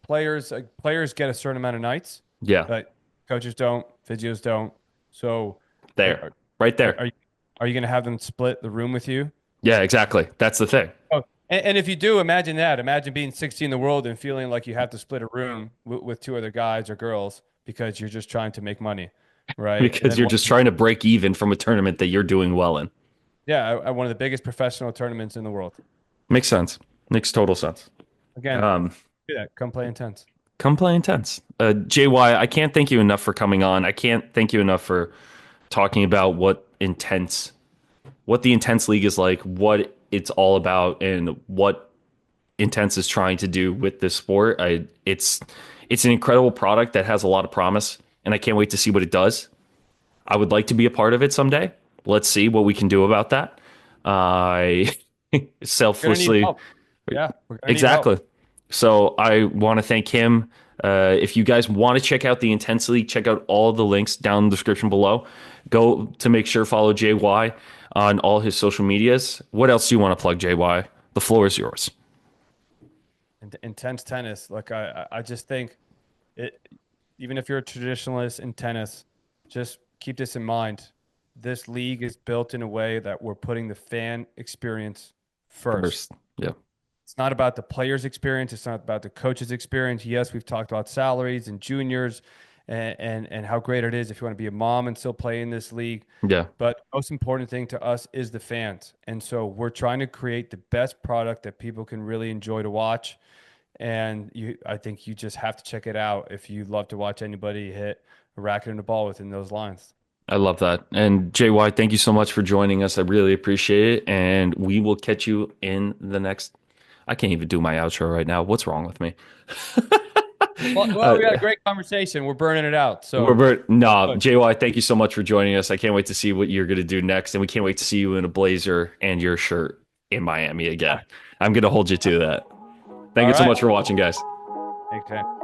players get a certain amount of nights. Yeah. But coaches don't, physios don't. So right there. Are you going to have them split the room with you? Yeah, exactly. That's the thing. Oh, and if you do, imagine that. Imagine being 60 in the world and feeling like you have to split a room with 2 other guys or girls because you're just trying to make money, right? Because you're just trying to break even from a tournament that you're doing well in. Yeah, at one of the biggest professional tournaments in the world. Makes sense. Makes total sense. Again, do that. Come play intense. Come play intense. JY, I can't thank you enough for coming on. I can't thank you enough for talking about what the Intense League is like, what it's all about, and what Intense is trying to do with this sport. It's an incredible product that has a lot of promise, and I can't wait to see what it does. I would like to be a part of it someday. Let's see what we can do about that. I selflessly, yeah, exactly. So I want to thank him. If you guys want to check out the Intense League, check out all the links down in the description below. Go to make sure follow JY on all his social medias. What else do you want to plug, JY? The floor is yours. Intense tennis. Look, I just think even if you're a traditionalist in tennis, just keep this in mind. This league is built in a way that we're putting the fan experience first. Yeah. It's not about the player's experience. It's not about the coach's experience. Yes, we've talked about salaries and juniors and how great it is if you want to be a mom and still play in this league. Yeah. But the most important thing to us is the fans. And so we're trying to create the best product that people can really enjoy to watch. And I think you just have to check it out if you love to watch anybody hit a racket and a ball within those lines. I love that. And JY, thank you so much for joining us. I really appreciate it. And we will catch you in the next. I can't even do my outro right now. What's wrong with me? Well, we had a great conversation. We're burning it out. So JY, thank you so much for joining us. I can't wait to see what you're going to do next. And we can't wait to see you in a blazer and your shirt in Miami again. I'm going to hold you to that. Thank you so much for watching, guys. Thanks, man.